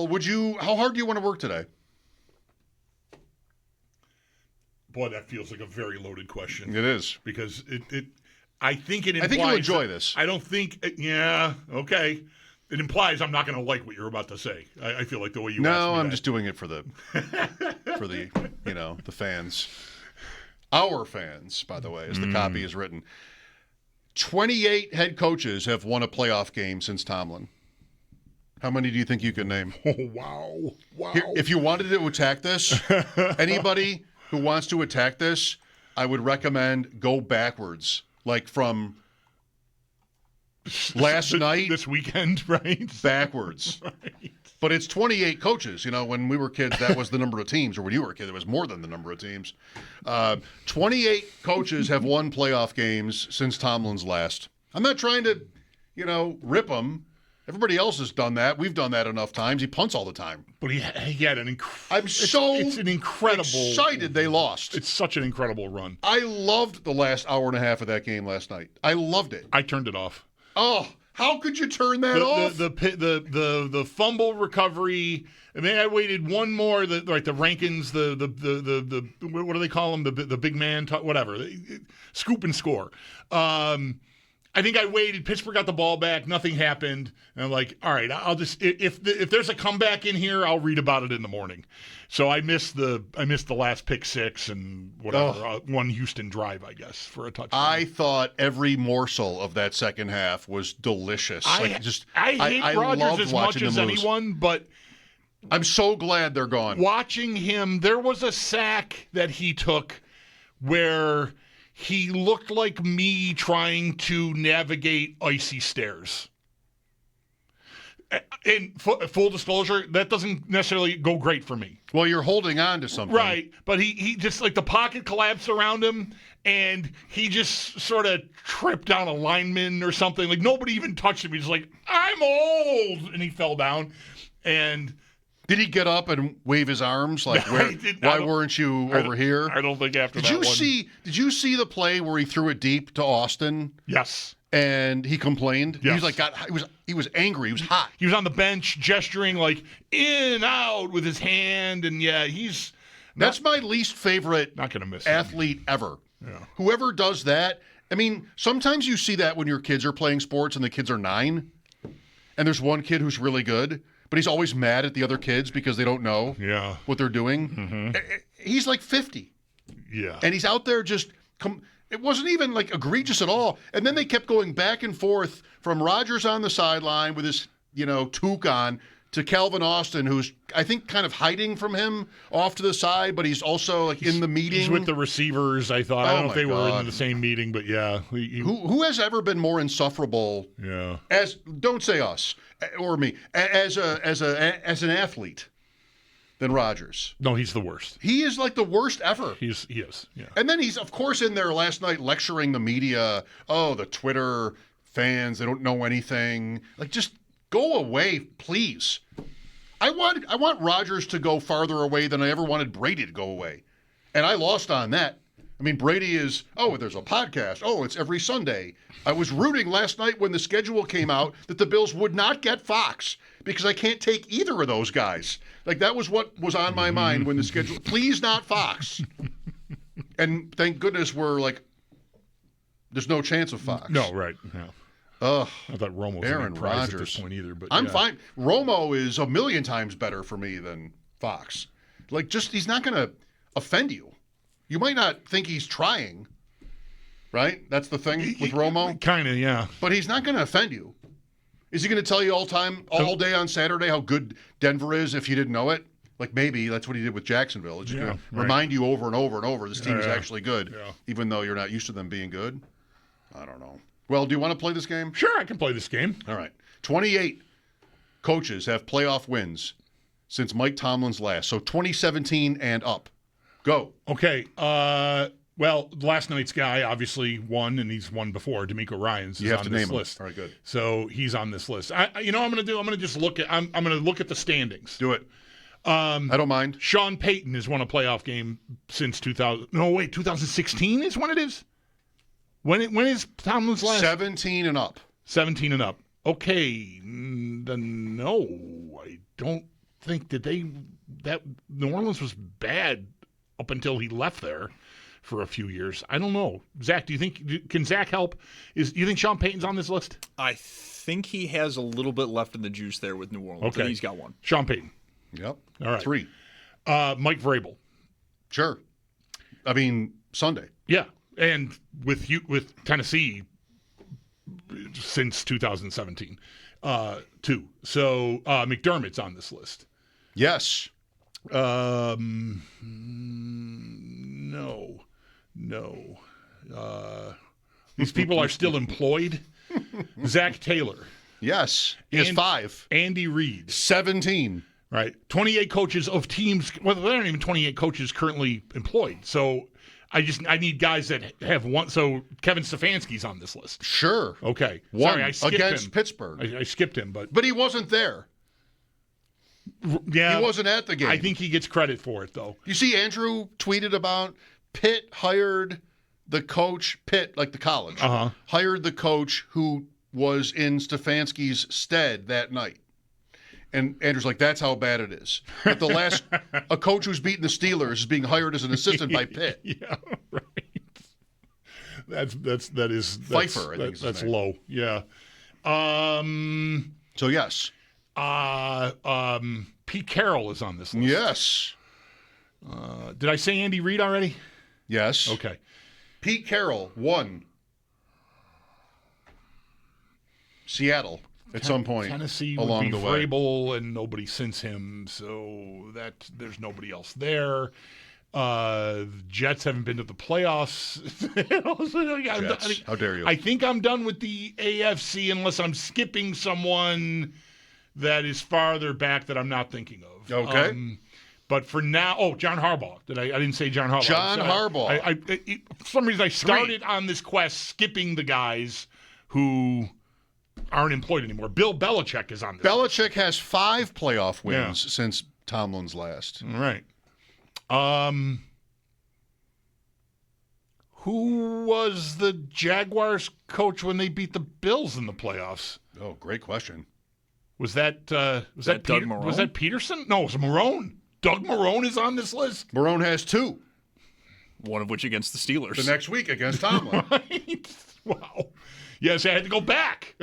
Al, how hard do you want to work today? Boy, that feels like a very loaded question. It is. Because I think it implies... I think you'll enjoy this. I don't think... Yeah, okay. It implies I'm not going to like what you're about to say. I feel like the way you asked me No, I'm that. just doing it for the the fans. Our fans, by the way, as the copy is written. 28 head coaches have won a playoff game since Tomlin. How many do you think you can name? Oh, wow. Here, if you wanted to attack this, anybody who wants to attack this, I would recommend go backwards. Like from last night. This weekend, right? Backwards. Right. But it's 28 coaches. You know, when we were kids, that was the number of teams. Or when you were a kid, it was more than the number of teams. 28 coaches have won playoff games since Tomlin's last. I'm not trying to, rip him. Everybody else has done that. We've done that enough times. He punts all the time. But he had an incredible... It's an incredible... excited they lost. It's such an incredible run. I loved the last hour and a half of that game last night. I loved it. I turned it off. Oh, how could you turn that off? The fumble recovery. I mean, I waited one more. The Rankins. The what do they call him? The big man. Whatever. Scoop and score. I think I waited. Pittsburgh got the ball back. Nothing happened. And I'm like, all right, I'll just if there's a comeback in here, I'll read about it in the morning. So I missed the last pick six and whatever one Houston drive, I guess, for a touchdown. I thought every morsel of that second half was delicious. I hate Rodgers as much as anyone, but I'm so glad they're gone. Watching him, there was a sack that he took where he looked like me trying to navigate icy stairs. In full disclosure, that doesn't necessarily go great for me. Well, you're holding on to something. Right, but he just, like, the pocket collapsed around him, and he just sort of tripped down a lineman or something. Like, nobody even touched him. He's like, I'm old! And he fell down. And... Did he get up and wave his arms? Like, why weren't you over here? I don't think after that one. Did you see the play where he threw it deep to Austin? Yes. And he complained? Yes. He was like, he was angry. He was hot. He was on the bench gesturing like in, out with his hand. And yeah, that's my least favorite not gonna miss athlete ever. Yeah. Whoever does that. I mean, sometimes you see that when your kids are playing sports and the kids are 9 and there's one kid who's really good, but he's always mad at the other kids because they don't know what they're doing. Mm-hmm. He's like 50. Yeah. And he's out there just it wasn't even like egregious at all. And then they kept going back and forth from Rodgers on the sideline with his, toque on to Calvin Austin, who's, I think, kind of hiding from him off to the side, but he's also like in the meeting. He's with the receivers, I thought. I don't know if they were in the same meeting, but yeah. Who has ever been more insufferable? Yeah. Don't say us or me as an athlete than Rodgers. No, he's the worst. He is like the worst ever. He is, yeah. And then he's, of course, in there last night lecturing the media. Oh, the Twitter fans, they don't know anything. Like, just go away, please. I want Rodgers to go farther away than I ever wanted Brady to go away. And I lost on that. I mean, Brady is, there's a podcast. Oh, it's every Sunday. I was rooting last night when the schedule came out that the Bills would not get Fox because I can't take either of those guys. Like, that was what was on my mind when the schedule, please not Fox. And thank goodness we're like, there's no chance of Fox. No, right. Yeah. Ugh. I thought Romo was Aaron Rodgers at this point either. But I'm fine. Romo is a million times better for me than Fox. Like, he's not going to offend you. You might not think he's trying, right? That's the thing with Romo? Kind of, yeah. But he's not going to offend you. Is he going to tell you all day on Saturday how good Denver is if you didn't know it? Like, maybe that's what he did with Jacksonville. It's just going to remind you over and over and over this team is actually good, even though you're not used to them being good. I don't know. Well, do you want to play this game? Sure, I can play this game. All right. 28 coaches have playoff wins since Mike Tomlin's last. So 2017 and up. Go. Okay. Well, last night's guy obviously won, and he's won before. D'Amico Ryans is on this list. All right, good. So he's on this list. I'm going to just look at. I'm going to look at the standings. Do it. I don't mind. Sean Payton has won a playoff game since 2000. No, wait, 2016 is when it is. When is Tomlin's last? 17 and up. 17 and up. Okay. Then no, I don't think that New Orleans was bad up until he left there for a few years. I don't know. Zach, can Zach help? Do you think Sean Payton's on this list? I think he has a little bit left in the juice there with New Orleans. Okay. He's got one. Sean Payton. Yep. All right. 3. Mike Vrabel. Sure. I mean, Sunday. Yeah, and with Tennessee since 2017, too. So McDermott's on this list. Yes. No. These people are still employed. Zach Taylor. Yes. He has 5. Andy Reid. 17. Right. 28 coaches of teams. Well, there aren't even 28 coaches currently employed. So I need guys that have one. So Kevin Stefanski's on this list. Sure. Okay. One Sorry, I skipped against him. Pittsburgh. I skipped him, but But he wasn't there. yeah, He wasn't at the game. I think he gets credit for it, though. You see, Andrew tweeted about Pitt hired the coach, Pitt, like the college, hired the coach who was in Stefanski's stead that night. And Andrew's like, that's how bad it is. But a coach who's beaten the Steelers is being hired as an assistant by Pitt. Yeah, right. That is Pfeiffer, I think is his that's name. low. Yeah. So yes. Pete Carroll is on this list. Yes. Did I say Andy Reid already? Yes. Okay. Pete Carroll won Seattle at some point Tennessee along would be the way. Vrabel and nobody since him, so that there's nobody else there. The Jets haven't been to the playoffs. Jets. How dare you? I think I'm done with the AFC unless I'm skipping someone that is farther back that I'm not thinking of. Okay. But for now, John Harbaugh. I didn't say John Harbaugh. John Harbaugh. For some reason, I started on this quest skipping the guys who aren't employed anymore. Bill Belichick is on this. Belichick has 5 playoff wins since Tomlin's last. All right. Who was the Jaguars coach when they beat the Bills in the playoffs? Oh, great question. Was that Doug Marrone? Was that Peterson? No, it was Marrone. Doug Marrone is on this list. Marrone has 2. One of which against the Steelers. The next week against Tomlin. Right? Wow. Yes, I had to go back.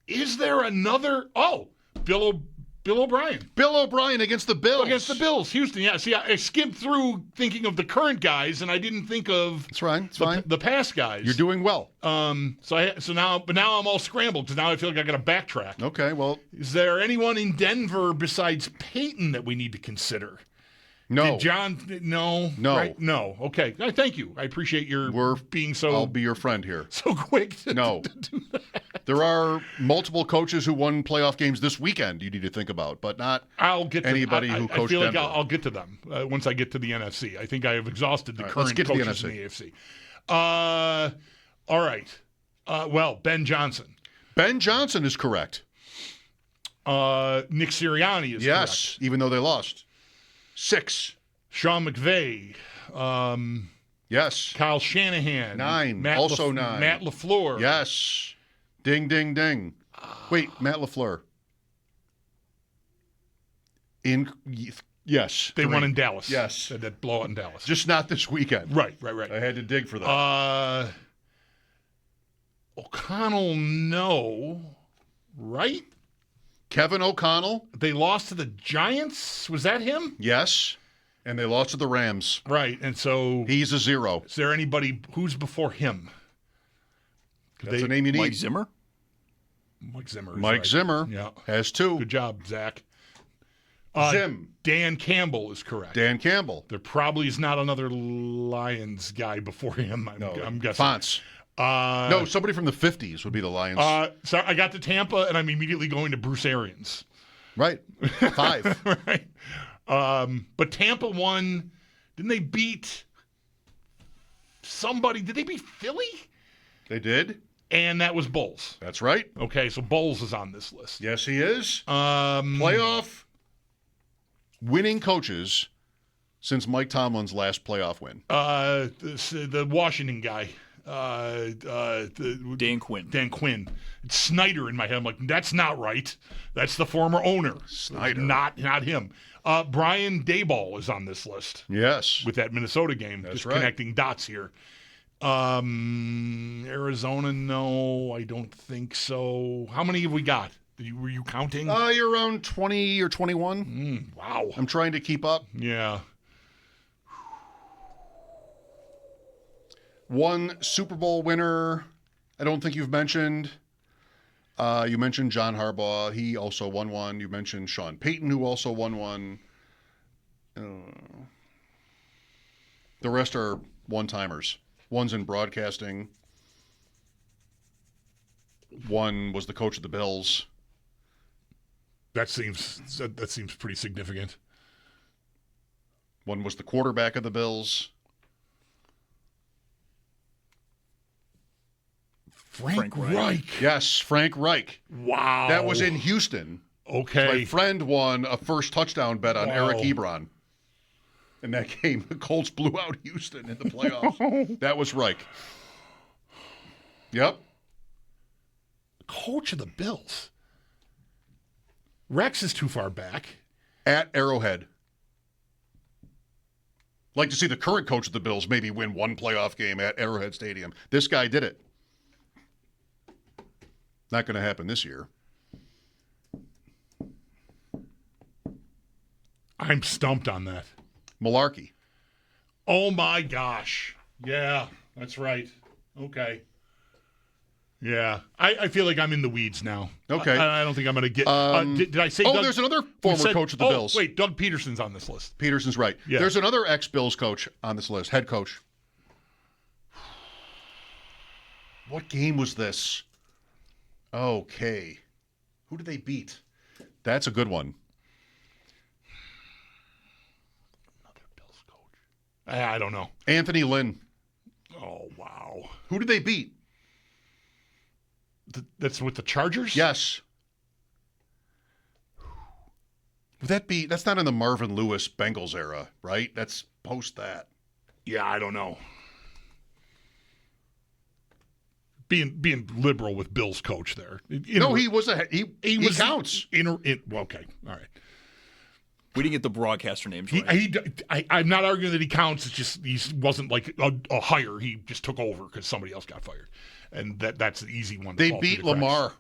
Is there another? Oh, Bill O'Brien. Bill O'Brien against the Bills. Against the Bills, Houston. Yeah. See, I skimmed through thinking of the current guys, and I didn't think of That's fine. It's fine. the past guys. You're doing well. So now I'm all scrambled because now I feel like I got to backtrack. Okay, well, Is there anyone in Denver besides Peyton that we need to consider? no. Did no. No. Right? No. Okay. Thank you. I appreciate your being so I'll be your friend here. so quick. No. To do that. There are multiple coaches who won playoff games this weekend you need to think about, but not I'll get to anybody who I coached feel like Denver. I'll get to them once I get to the NFC. I think I have exhausted the All right, let's current get to the coaches in NFC. the AFC. All right. Well, Ben Johnson. Ben Johnson is correct. Nick Sirianni is Yes, correct. even though they lost. 6. Sean McVay. Yes. Kyle Shanahan. 9. Also 9. Matt LaFleur. Yes. Ding, ding, ding. Wait, Matt LaFleur. Yes. They 3. won in Dallas. Yes. That blowout in Dallas. Just not this weekend. Right. I had to dig for that. O'Connell, no. Right? Kevin O'Connell. They lost to the Giants. Was that him? Yes. And they lost to the Rams. Right. And so He's a 0. is there anybody who's before him? That's the name you need. Mike Zimmer? Mike Zimmer. is Mike right. Zimmer Yeah. has 2. Good job, Zach. Zim. Dan Campbell is correct. Dan Campbell. There probably is not another Lions guy before him. I'm guessing. Fonts. No, somebody from the 50s would be the Lions. So I got to Tampa, and I'm immediately going to Bruce Arians. Right. 5. Right. But Tampa won. Didn't they beat somebody? Did they beat Philly? They did. And that was Bowles. That's right. Okay, so Bowles is on this list. Yes, he is. Playoff. Winning coaches since Mike Tomlin's last playoff win. The Washington guy. Dan Quinn. Dan Quinn. It's Snyder in my head. I'm like, that's not right. That's the former owner. Snyder. Not him. Brian Daboll is on this list. Yes. With that Minnesota game. That's just right. connecting dots here. Arizona, no, I don't think so. How many have we got? Were you counting? You're around 20 or 21. Wow. I'm trying to keep up. Yeah. One Super Bowl winner I don't think you've mentioned. You mentioned John Harbaugh. He also won one. You mentioned Sean Payton, who also won one. The rest are one-timers. One's in broadcasting. One was the coach of the Bills. That seems pretty significant. One was the quarterback of the Bills. Frank Reich. Reich. Yes, Frank Reich. Wow. That was in Houston. Okay. My friend won a first touchdown bet on Wow. Eric Ebron. In that game, the Colts blew out Houston in the playoffs. That was Reich. Yep. Coach of the Bills. Rex is too far back. At Arrowhead. Like to see the current coach of the Bills maybe win one playoff game at Arrowhead Stadium. This guy did it. Not going to happen this year. I'm stumped on that. Malarkey. Oh my gosh. Yeah, that's right. Okay. Yeah. I feel like I'm in the weeds now. Okay. I don't think I'm going to get. Did I say Doug? There's another former coach of the Bills. Wait, Doug Peterson's on this list. Peterson's right. Yeah. There's another ex-Bills coach on this list, head coach. What game was this? Okay. Who did they beat? That's a good one. Another Bills coach. I don't know. Anthony Lynn. Oh, wow. Who did they beat? That's with the Chargers? Yes. Would that be? That's not in the Marvin Lewis Bengals era, right? That's post that. Yeah, I don't know. Being liberal with Bill's coach there. He was he was counts. Okay, all right. We didn't get the broadcaster names right. I'm not arguing that he counts. It's just he wasn't like a hire. He just took over because somebody else got fired, and that's the easy one. They beat Lamar.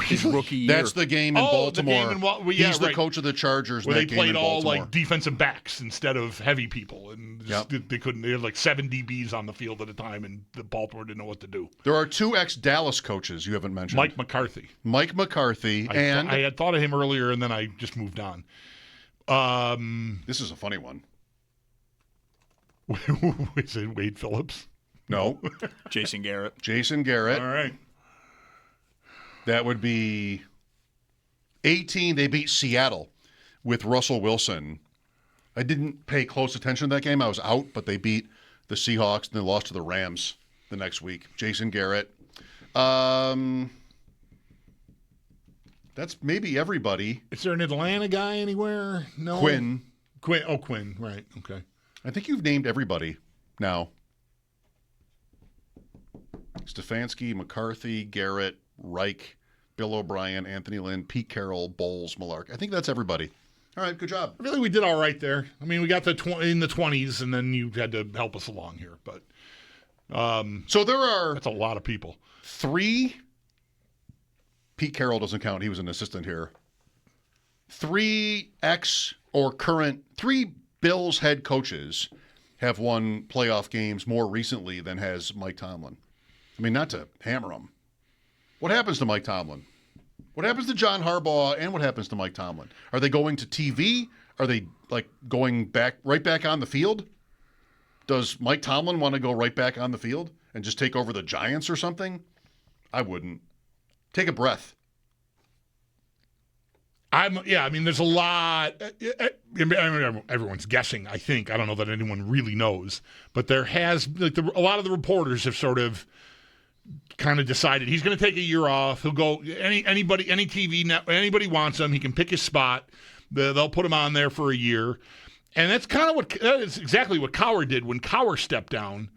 His rookie year. That's the game in Baltimore. He's the right. coach of the Chargers. Where in they that game played in all Baltimore. like defensive backs instead of heavy people, and they couldn't. They had like 7 DBs on the field at a time, and the Baltimore didn't know what to do. There are 2 ex-Dallas coaches you haven't mentioned. Mike McCarthy. And I had thought of him earlier, and then I just moved on. This is a funny one. Is it Wade Phillips? No. Jason Garrett. Jason Garrett. All right. That would be 18. They beat Seattle with Russell Wilson. I didn't pay close attention to that game. I was out, but they beat the Seahawks and they lost to the Rams the next week. Jason Garrett. That's maybe everybody. Is there an Atlanta guy anywhere? No. Quinn. Oh, Quinn. Right. Okay. I think you've named everybody now. Stefanski, McCarthy, Garrett, Reich, Bill O'Brien, Anthony Lynn, Pete Carroll, Bowles, Malark. I think that's everybody. All right, good job. I feel like we did all right there. I mean, we got in the 20s, and then you had to help us along here. But so there are that's a lot of people. 3. Pete Carroll doesn't count. He was an assistant here. 3 ex or current 3 Bills head coaches have won playoff games more recently than has Mike Tomlin. I mean, not to hammer him. What happens to Mike Tomlin? What happens to John Harbaugh and what happens to Mike Tomlin? Are they going to TV? Are they like going right back on the field? Does Mike Tomlin want to go right back on the field and just take over the Giants or something? I wouldn't. Take a breath. I mean, there's a lot. Everyone's guessing, I think. I don't know that anyone really knows. But there has, a lot of the reporters have sort of kind of decided he's going to take a year off. He'll go, any TV, anybody wants him. He can pick his spot. They'll put him on there for a year. And that's kind of that is exactly what Cowher did when Cowher stepped down.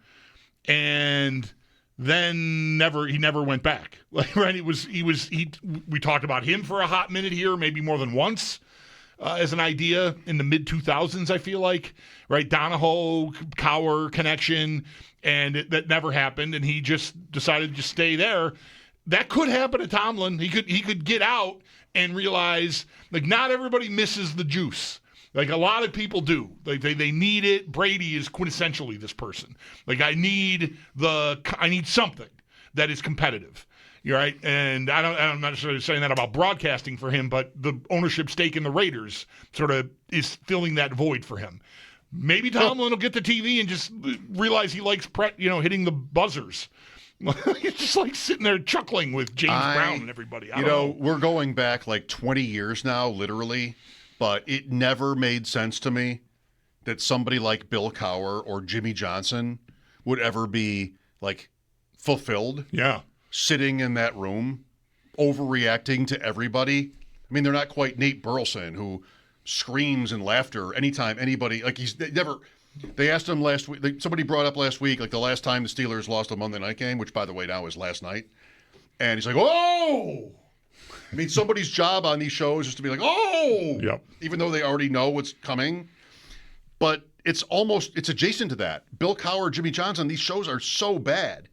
and then he never went back. Like, right? We talked about him for a hot minute here, maybe more than once, as an idea in the mid 2000s. I feel like, right? Donahoe Cowher connection, and that never happened. And he just decided to just stay there. That could happen to Tomlin. He could get out and realize, like, not everybody misses the juice. Like, a lot of people do. Like, they need it. Brady is quintessentially this person. Like, I need something that is competitive. You're right. And I'm not necessarily saying that about broadcasting for him, but the ownership stake in the Raiders sort of is filling that void for him. Maybe Tomlin will get the TV and just realize he likes hitting the buzzers. It's just like sitting there chuckling with James Brown and everybody. I don't know. We're going back like 20 years now, literally, but it never made sense to me that somebody like Bill Cowher or Jimmy Johnson would ever be like fulfilled. Yeah. Sitting in that room, overreacting to everybody. I mean, they're not quite Nate Burleson, who screams in laughter anytime anybody, like they asked him last week, somebody brought up last week, like the last time the Steelers lost a Monday night game, which, by the way, now is last night. And he's like, oh! I mean, somebody's job on these shows is to be like, oh! Yep. Even though they already know what's coming. But it's adjacent to that. Bill Cowher, Jimmy Johnson, these shows are so bad.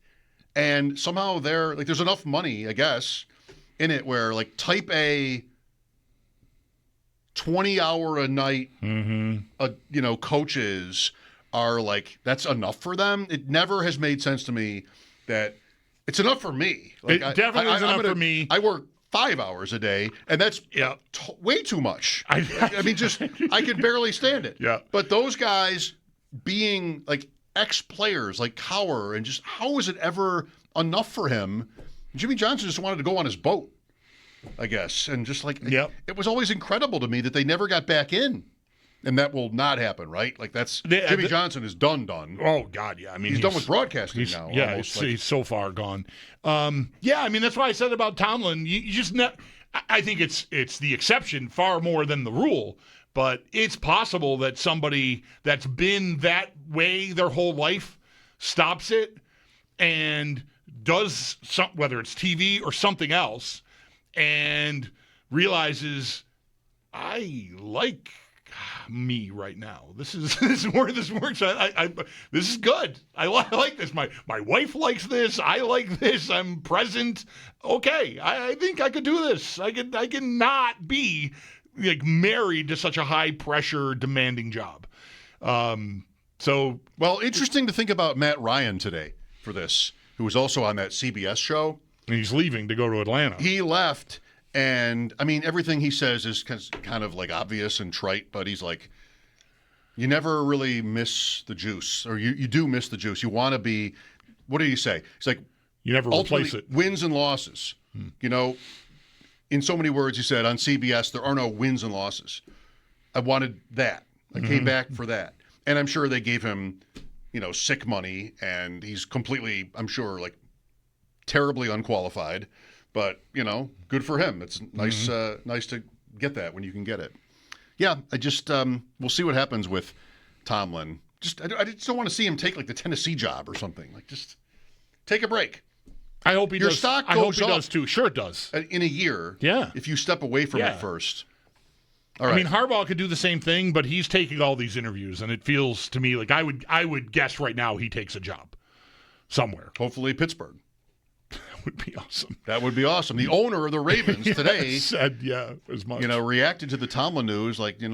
And somehow there's enough money, I guess, in it where, like, type A 20-hour-a-night, coaches are like, that's enough for them. It never has made sense to me that it's enough for me. Like, it definitely is enough for me. I work 5 hours a day, and that's way too much. I mean, I can barely stand it. Yeah. But those guys being like ex-players like Cowher, and just how is it ever enough for him? Jimmy Johnson just wanted to go on his boat, I guess. And just like, it was always incredible to me that they never got back in. And that will not happen, right? Like, Jimmy Johnson is done. Oh, God, yeah. I mean, he's done with broadcasting now. Yeah, he's so far gone. Yeah, I mean, that's why I said about Tomlin, you just I think it's the exception far more than the rule. But it's possible that somebody that's been that way their whole life stops it and does whether it's TV or something else, and realizes, I like me right now. This is where this works. This is good. I like this. My wife likes this. I like this. I'm present. Okay, I think I could do this. I can not be like married to such a high pressure, demanding job. Well, interesting to think about Matt Ryan today for this, who was also on that CBS show. And he's leaving to go to Atlanta. He left, and I mean, everything he says is kind of like obvious and trite, but he's like, you never really miss the juice, or you do miss the juice. You want to be, what did he say? He's like, you never replace it. Wins and losses. In so many words, he said, on CBS, there are no wins and losses. I wanted that. I came back for that. And I'm sure they gave him, sick money, and he's completely, I'm sure, like, terribly unqualified. But, good for him. It's nice nice to get that when you can get it. Yeah, I just, we'll see what happens with Tomlin. I just don't want to see him take, like, the Tennessee job or something. Like, just take a break. I hope he Your does. stock I hope goes he up does too. Sure, it does. In a year. Yeah. If you step away from it first. All right. I mean, Harbaugh could do the same thing, but he's taking all these interviews, and it feels to me like I would guess right now he takes a job somewhere. Hopefully Pittsburgh. That would be awesome. That would be awesome. The owner of the Ravens today said, as much. Reacted to the Tomlin news like,